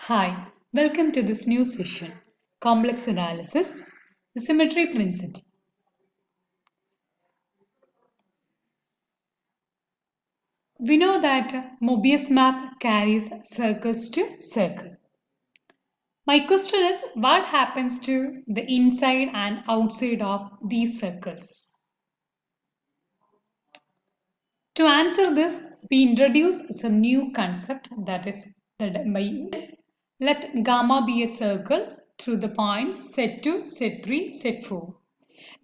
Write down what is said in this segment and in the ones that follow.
Hi, welcome to this new session, Complex Analysis, the Symmetry Principle. We know that Mobius map carries circles to circle. My question is, what happens to the inside and outside of these circles? To answer this, we introduce some new concept that is let gamma be a circle through the points set2, set3, set4.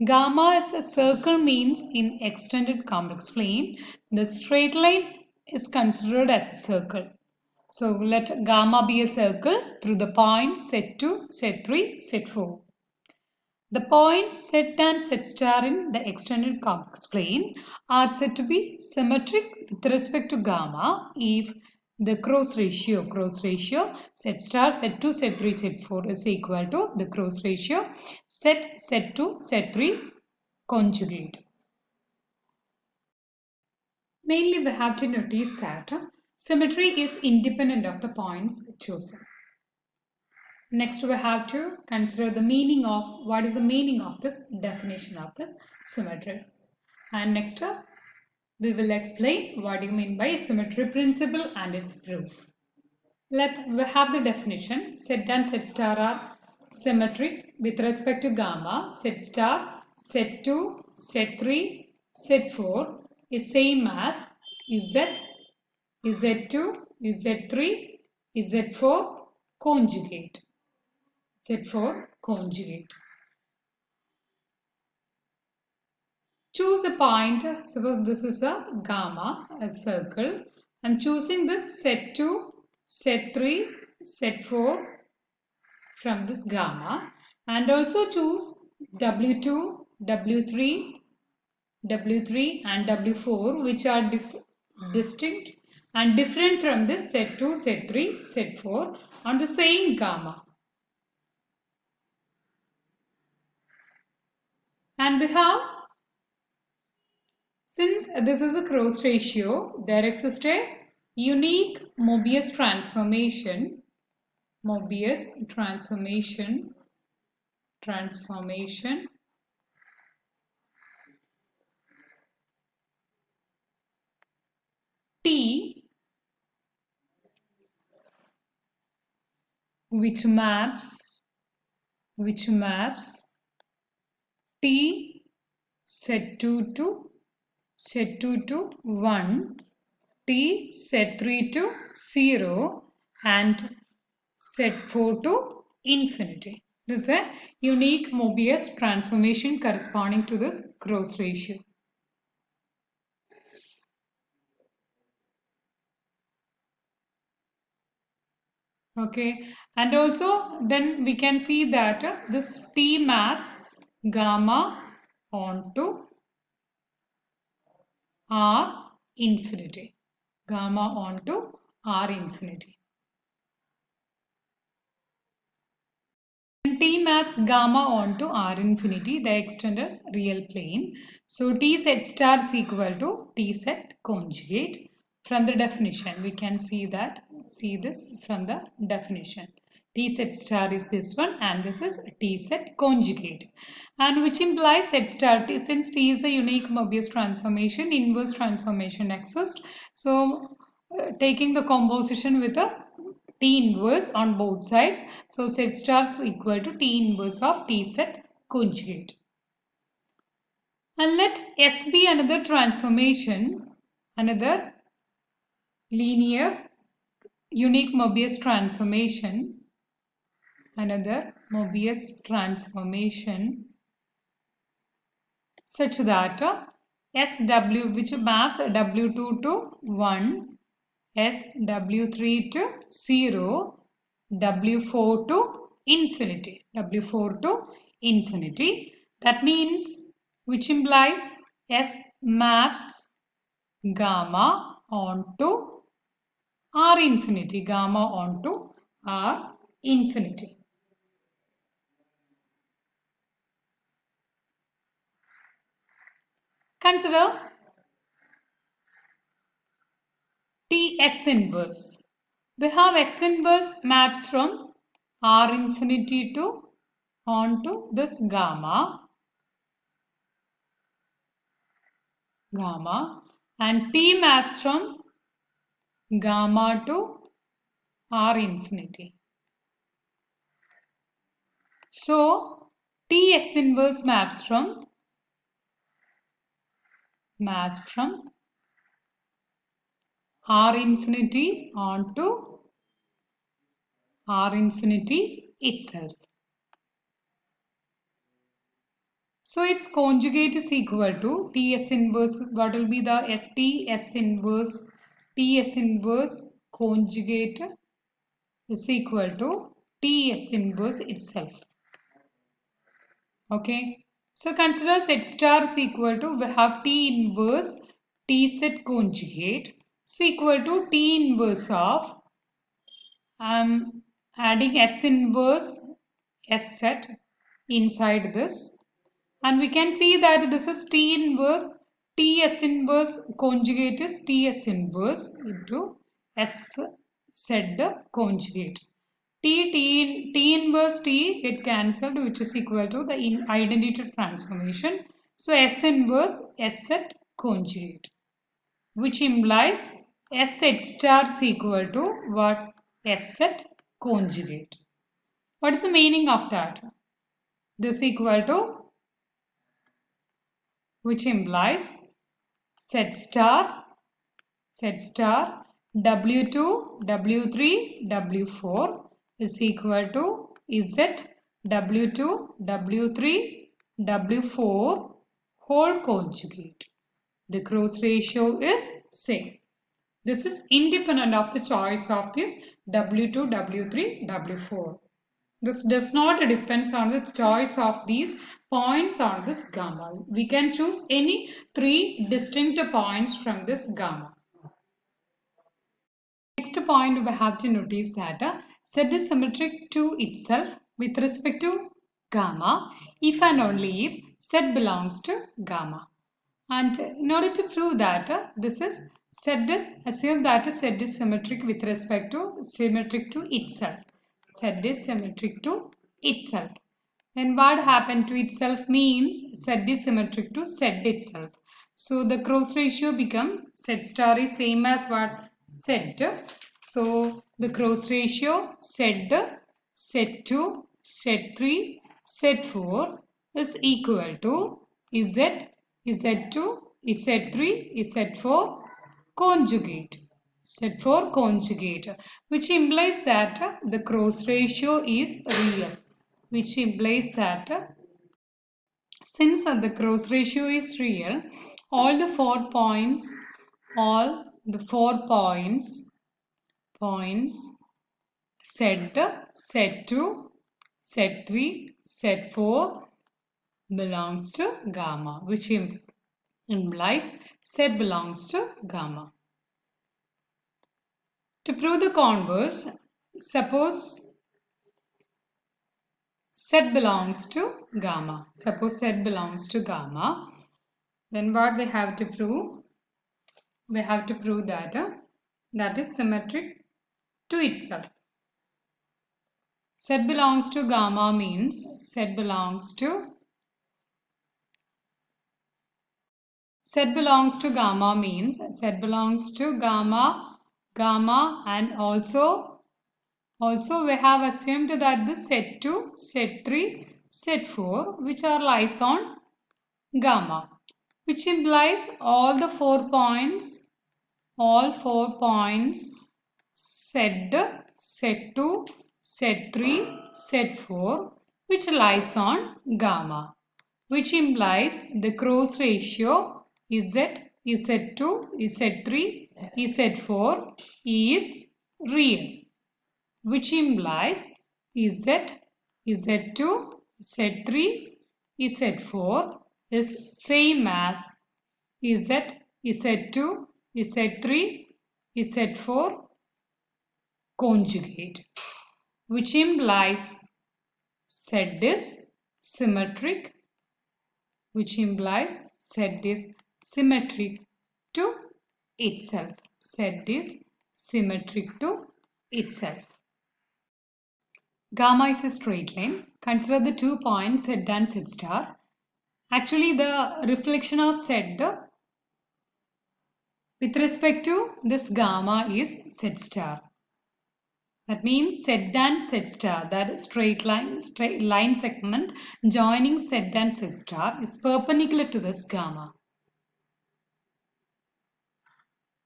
Gamma is a circle means in extended complex plane, the straight line is considered as a circle. So let gamma be a circle through the points set2, set3, set4. The points set and set star in the extended complex plane are said to be symmetric with respect to gamma if the cross ratio set star, set 2, set 3, set 4 is equal to the cross ratio set 2, set 3 conjugate. Mainly we have to notice that symmetry is independent of the points chosen. Next we have to consider the meaning of what is the meaning of this definition of this symmetry. And next we will explain what you mean by symmetry principle and its proof. Let we have the definition. Set and set star are symmetric with respect to gamma. Set star, set 2, set 3, set 4 is same as Z, Z2, Z3, Z4 conjugate. Z4 conjugate. Choose a point. Suppose this is a gamma, a circle. I'm choosing this set 2, set 3, set 4 from this gamma, and also choose W2, W3, W3 and W4 which are distinct and different from this set 2, set 3, set 4 on the same gamma. And we have, since this is a cross ratio, there exists a unique Mobius transformation T which maps T set 2 to 1, T set 3 to 0 and set 4 to infinity. This is a unique Mobius transformation corresponding to this cross ratio. Okay, and also then we can see that this T maps gamma onto R infinity. Gamma onto R infinity. And T maps gamma onto R infinity, the extended real plane. So T set star is equal to T set conjugate. From the definition, we can see this from the definition. T set star is this one and this is T set conjugate. And which implies set star, since T is a unique Mobius transformation, inverse transformation exists. So taking the composition with a T inverse on both sides. So set star is equal to T inverse of T set conjugate. And let S be another transformation, another linear unique Mobius transformation, such that SW which maps W2 to 1, SW3 to 0, W4 to infinity, That means, which implies S maps gamma onto R infinity, Consider TS inverse. We have S inverse maps from R infinity to onto this gamma and T maps from gamma to R infinity. So T S inverse maps from R infinity onto R infinity itself. So its conjugate is equal to Ts inverse. What will be the Ts inverse? Ts inverse conjugate is equal to Ts inverse itself. Okay. So consider set star is equal to, we have T inverse T set conjugate is equal to T inverse of, I'm adding S inverse S set inside this, and we can see that this is T inverse, Ts inverse conjugate is Ts inverse into S set conjugate. T inverse T get cancelled, which is equal to the identity transformation. So S inverse S set conjugate, which implies S set star is equal to what? S set conjugate. What is the meaning of that? This equal to, which implies set star W2, W3, W4 is equal to Z W2, W3, W4 whole conjugate. The cross ratio is same. This is independent of the choice of this W2, W3, W4. This does not depend on the choice of these points on this gamma. We can choose any 3 distinct points from this gamma. Next point we have to notice that Z is symmetric to itself with respect to gamma if and only if Z belongs to gamma. And in order to prove that this is Z is, assume that Z is symmetric with respect to itself. Z is symmetric to itself. Then what happened to itself means Z is symmetric to Z itself. So the cross ratio become Z star is same as what? Z. So the cross ratio Z, Z2, Z3, Z4 is equal to Z, Z2, Z3, Z4 conjugate. Z4 conjugate, which implies that the cross ratio is real. Which implies that since the cross ratio is real, all the 4 points, Z, Z2, Z3, Z4 belongs to gamma, which implies Z belongs to gamma. To prove the converse, suppose Z belongs to gamma. Suppose Z belongs to gamma. Then what we have to prove? We have to prove that that is symmetric to itself. Z belongs to gamma means Z belongs to gamma means Z belongs to gamma, and also we have assumed that the Z2, Z3, Z4 which are lies on gamma, which implies all 4 points Z, Z2, Z3, Z4 which lies on gamma, which implies the cross ratio Z, Z2, Z3, Z4 is real, which implies Z, Z2, Z3, Z4 is same as Z, Z2, Z3, Z4 conjugate, which implies Z is symmetric, to itself. Z is symmetric to itself. Gamma is a straight line. Consider the 2 points Z and Z star. Actually, the reflection of Z with respect to this gamma is Z star. That means Z and Z star, that straight line segment joining Z and Z star is perpendicular to this gamma.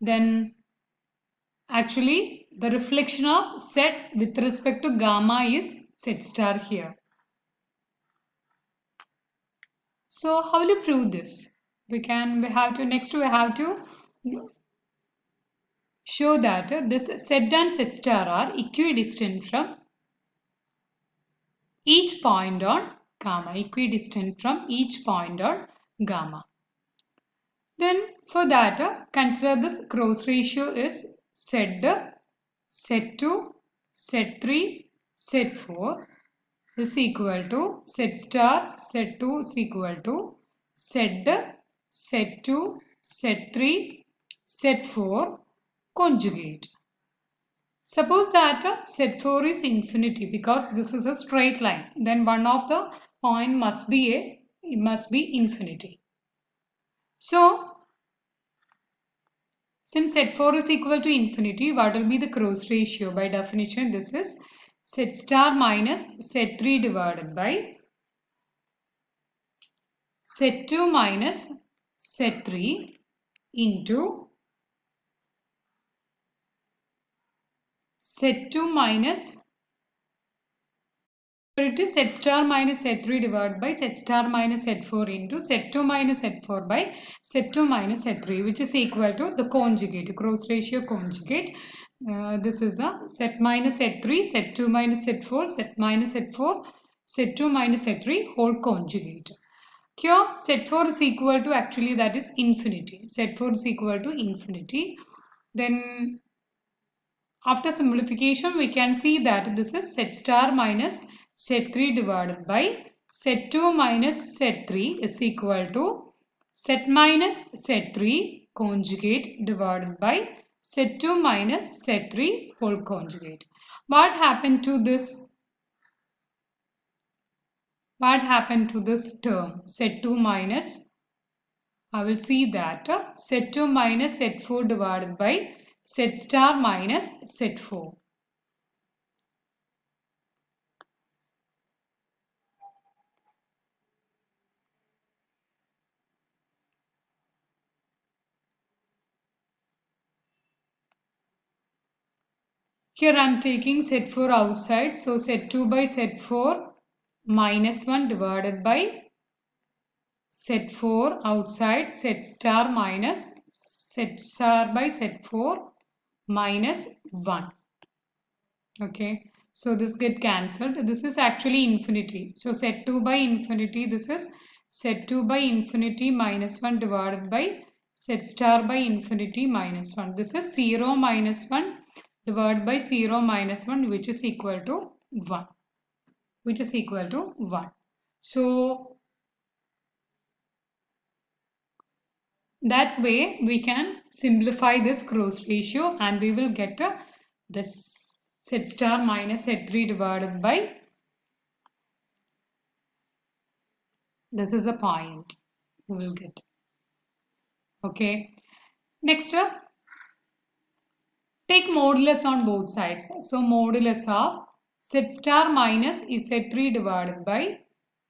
Then actually the reflection of Z with respect to gamma is Z star here. So how will you prove this? We have to show that this Z and Z star are equidistant from each point on gamma, equidistant from each point on gamma. Then for that, consider this cross ratio is Z, Z2, Z3, Z4 is equal to Z star, Z2 is equal to Z, Z2, Z3, Z4 conjugate. Suppose that Z4 is infinity because this is a straight line. Then one of the point must be infinity. So since Z4 is equal to infinity, what will be the cross ratio? By definition, this is Z star minus Z3 divided by Z2 minus Z3 into Z2 minus, it is Z star minus Z3 divided by Z star minus Z4 into Z2 minus Z4 by Z2 minus Z3, which is equal to the conjugate, cross ratio conjugate. This is a Z minus Z3, Z2 minus Z4, Z minus Z4, Z2 minus Z3 whole conjugate. Here Z4 is equal to, actually that is infinity. Z4 is equal to infinity. Then after simplification, we can see that this is Z star minus Z3 divided by Z2 minus Z3 is equal to Z minus Z3 conjugate divided by Z2 minus Z3 whole conjugate. What happened to this? What happened to this term Z2 minus? I will see that Z2 minus Z4 divided by Z star minus Z4. Here I am taking Z4 outside. So Z2 by Z4 minus 1 divided by Z4 outside, Z star minus Z star by Z4 minus 1. Okay. So this get cancelled. This is actually infinity. So Z2 by infinity, this is Z2 by infinity minus 1 divided by Z star by infinity minus 1. This is 0 minus 1 divided by 0 minus 1, which is equal to 1. Which is equal to 1. So that's way we can simplify this cross ratio and we will get this Z star minus Z3 divided by, this is a point we will get. Okay. Next take modulus on both sides. So modulus of Z star minus Z3 divided by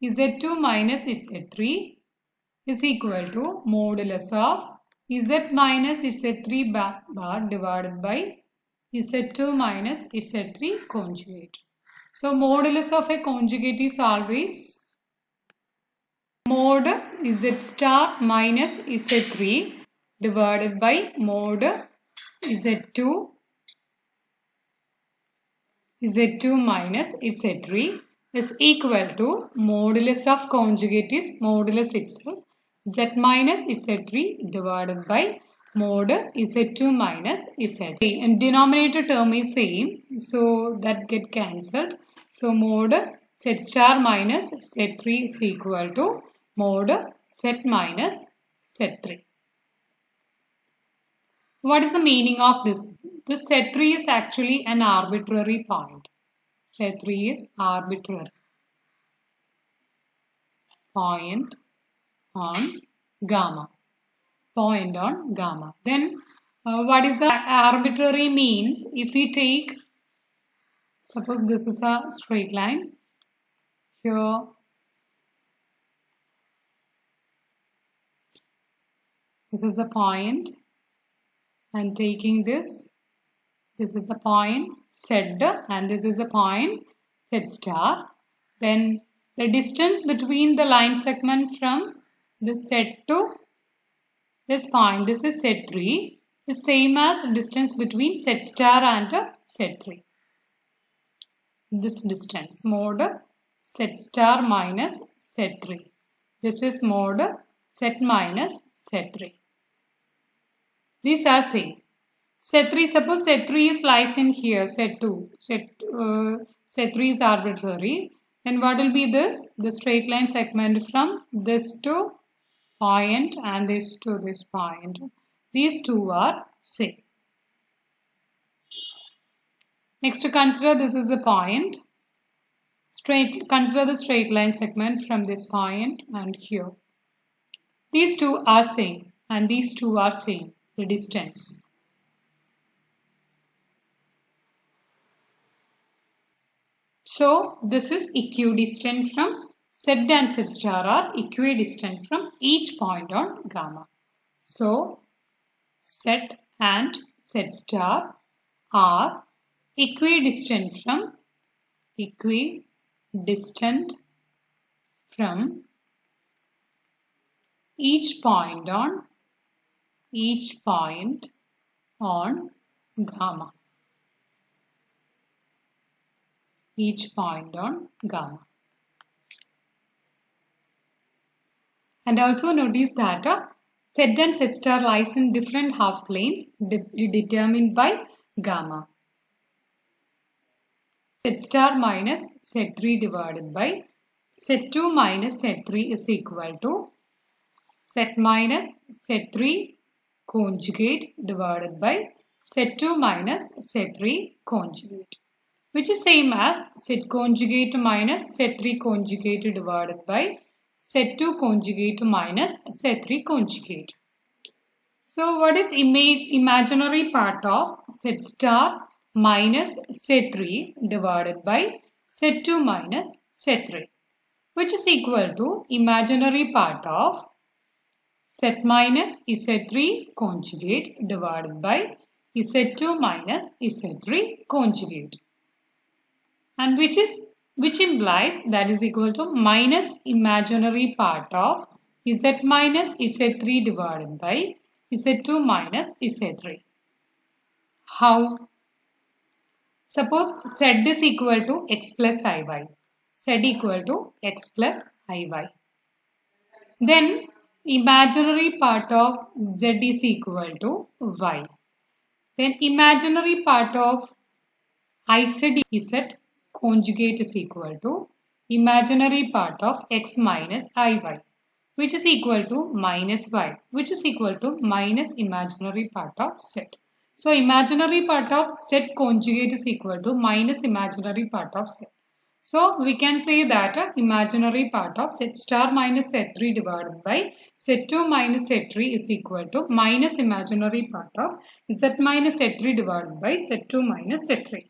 Z2 minus Z3 is equal to modulus of Z minus Z3 bar divided by Z2 minus Z3 conjugate. So modulus of a conjugate is always mod Z star minus Z3 divided by mod Z2 minus Z3 is equal to modulus of conjugate is modulus itself Z minus Z3 divided by mod Z2 minus Z3. And denominator term is same, so that get cancelled. So mod Z star minus Z3 is equal to mod Z minus Z3. What is the meaning of this? This set 3 is actually an arbitrary point. Set 3 is arbitrary point on gamma. Point on gamma. Then what is the arbitrary means? If we take, suppose this is a straight line. Here this is a point, and taking this is a point Z and this is a point Z star. Then the distance between the line segment from this Z to this point, this is Z3, is same as distance between Z star and Z3. This distance, mod Z star minus Z3. This is mod Z minus Z3. These are same. Z3, suppose Z3 is lies in here, Z2. Z3 is arbitrary. Then what will be this? The straight line segment from this to point and this to this point. These two are same. Next, to consider this is a point. Consider the straight line segment from this point and here. These two are same and these two are same. The distance. So this is equidistant from Z and Z star are equidistant from each point on gamma. So Z and Z star are equidistant from each point on gamma. Each point on gamma. And also notice that Z and Z star lies in different half planes determined by gamma. Z star minus Z3 divided by Z2 minus Z3 is equal to Z minus Z3 conjugate divided by Z2 minus Z3 conjugate, which is same as Z conjugate minus Z3 conjugate divided by Z2 conjugate minus Z3 conjugate. So what is imaginary part of Z star minus Z3 divided by Z2 minus Z3, which is equal to imaginary part of Z minus Z3 conjugate divided by Z2 minus Z3 conjugate, and which implies that is equal to minus imaginary part of Z minus Z3 divided by Z2 minus Z3. How? Suppose Z is equal to X plus Iy. Z equal to X plus Iy. Then imaginary part of Z is equal to Y. Then imaginary part of Z conjugate is equal to imaginary part of X minus Iy, which is equal to minus Y, which is equal to minus imaginary part of Z. So imaginary part of Z conjugate is equal to minus imaginary part of Z. So we can say that imaginary part of Z star minus Z3 divided by Z2 minus Z3 is equal to minus imaginary part of Z minus Z3 divided by Z2 minus Z3.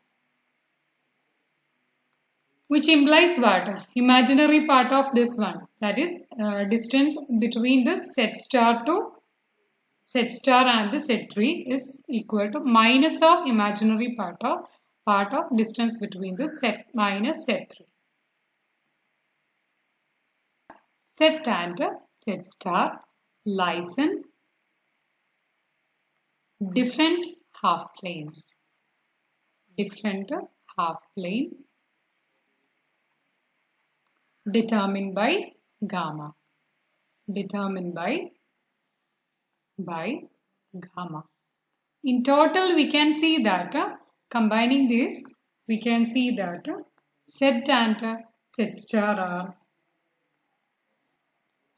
Which implies what? Imaginary part of this one, that is distance between the Z star to Z star and the Z3 is equal to minus of imaginary part of distance between the Z minus Z3. Z and Z star lies in different half planes. Different half planes determined by gamma. Determined by gamma. In total, we can see that combining this, we can see that Z and Z star are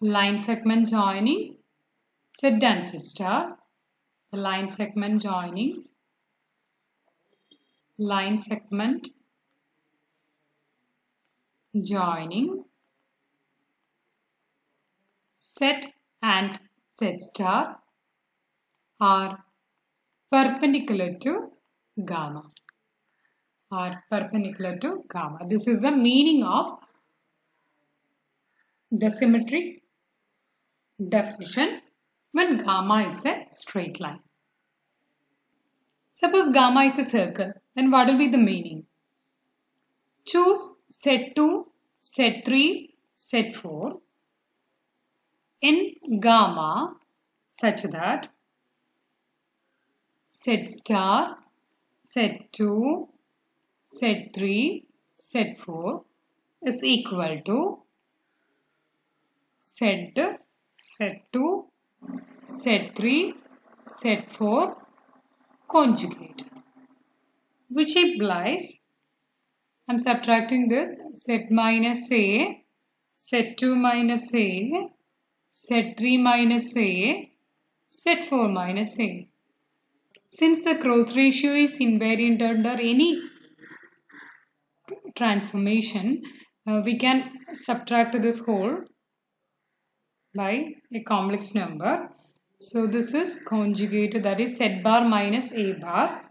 line segment joining Z and Z star, the line segment joining, line segment joining, set and set star are perpendicular to gamma. This is the meaning of the symmetry definition when gamma is a straight line. Suppose gamma is a circle, then what will be the meaning? Choose set 2, set 3, set 4 in gamma such that set star, set 2, set 3, set 4 is equal to set 2, set 3, set 4 conjugate, which implies I'm subtracting this set minus A, set 2 minus A, set 3 minus A, set 4 minus A. Since the cross ratio is invariant under any transformation, we can subtract this whole by a complex number. So this is conjugate, that is set bar minus A bar,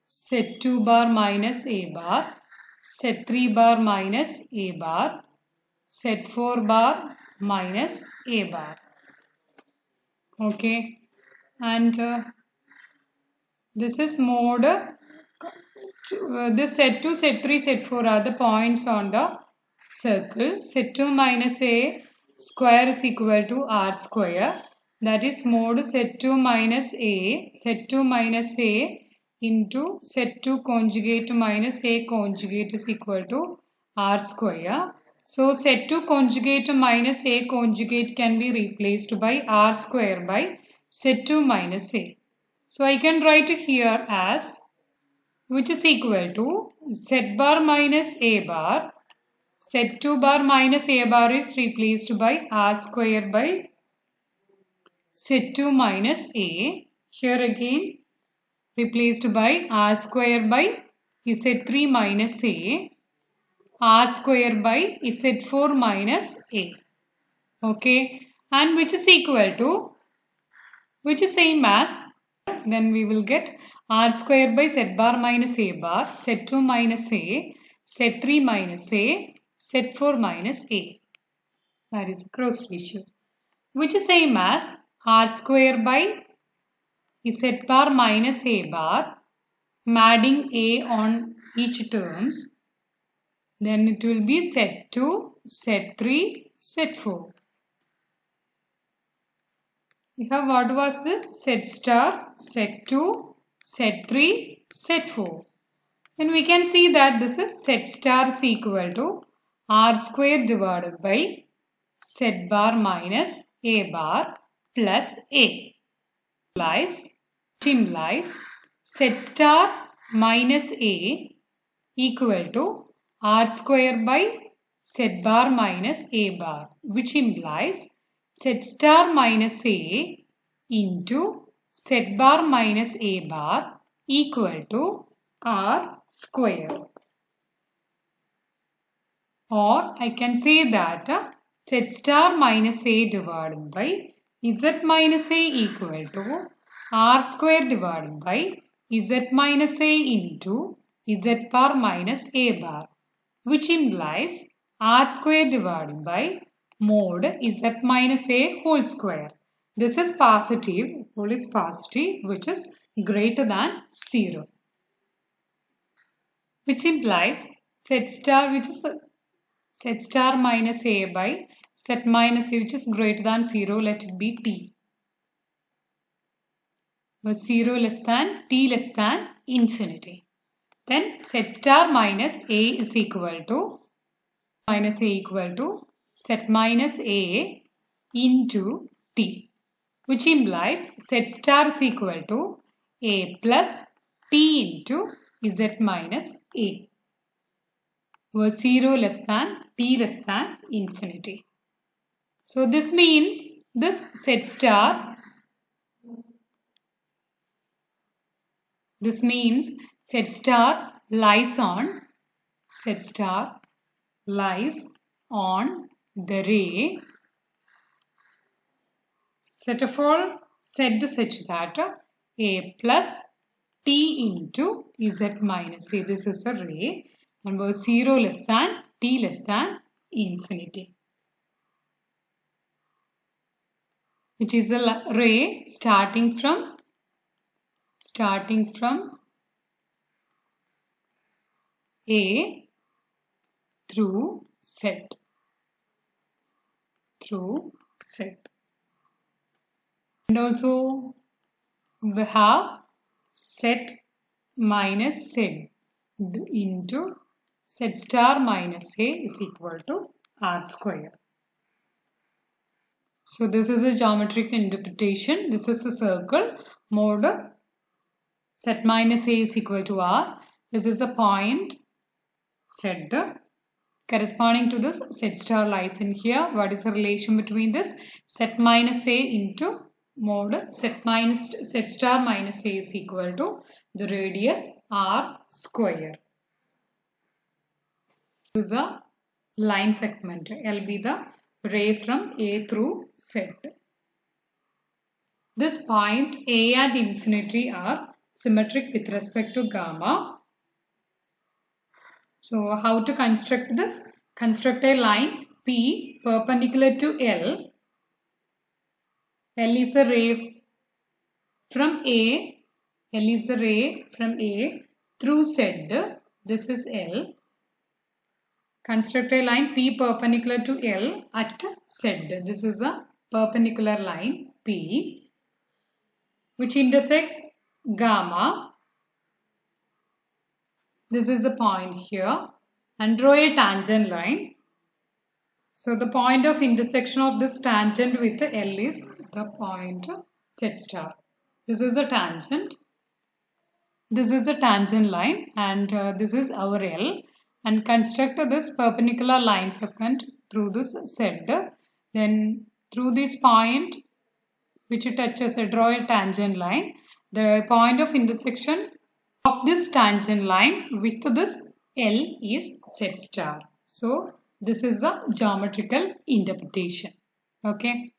set 2 bar minus A bar, set 3 bar minus A bar, set 4 bar minus A bar. Okay, and this is mode. This set 2, set 3, set 4 are the points on the circle. Set 2 minus A square is equal to R square. That is mode set 2 minus A, set 2 minus A into set 2 conjugate minus A conjugate is equal to R square. So set 2 conjugate minus A conjugate can be replaced by R square by set 2 minus A. So I can write here as, which is equal to set bar minus A bar, set 2 bar minus A bar is replaced by R square by set 2 minus A. Here again replaced by R square by Z3 minus A, R square by Z4 minus A. Okay, and which is equal to, which is same as, then we will get R square by Z bar minus A bar, Z2 minus A, Z3 minus A, Z4 minus A. That is cross ratio. Which is same as R square by Z bar minus A bar, I'm adding A on each terms, then it will be set 2, set 3, set 4. We have, what was this? Set star, set 2, set 3, set 4. Then we can see that this is set star is equal to R square divided by set bar minus A bar plus A. Implies set star minus A equal to R square by set bar minus A bar, which implies set star minus A into set bar minus A bar equal to R square. Or I can say that set star minus A divided by Z minus A equal to R square divided by Z minus A into Z bar minus A bar, which implies R square divided by mod Z minus A whole square. This is positive, whole is positive, which is greater than 0. Which implies set star, which is set star minus A by set minus A, which is greater than 0, let it be T. But 0 less than T less than infinity. Then set star minus A is equal to set minus A into T, which implies set star is equal to A plus T into Z minus A, where 0 less than T less than infinity. So this means this set star This means Z star lies on the ray set of all Z such that A plus T into Z minus A. This is a ray and was 0 less than T less than infinity. Which is a ray starting from A through Z. And also we have Z minus Z into Z star minus A is equal to R square. So this is a geometric interpretation. This is a circle. Mode Z minus A is equal to R. This is a point Z. Corresponding to this, Z star lies in here. What is the relation between this? Z minus A into mode Z star minus A is equal to the radius R square. This is a line segment. L be the ray from A through Z. This point A and infinity are symmetric with respect to gamma. So how to construct this? Construct a line P perpendicular to L. L is a ray from A. L is the ray from A through Z. This is L. Construct a line P perpendicular to L at Z. This is a perpendicular line P which intersects gamma. This is a point here and draw a tangent line. So the point of intersection of this tangent with L is the point Z star. This is a tangent. This is a tangent line and this is our L. And construct this perpendicular line segment through this Z. Then through this point which touches draw a tangent line. The point of intersection of this tangent line with this L is Z star. So this is the geometrical interpretation. Okay.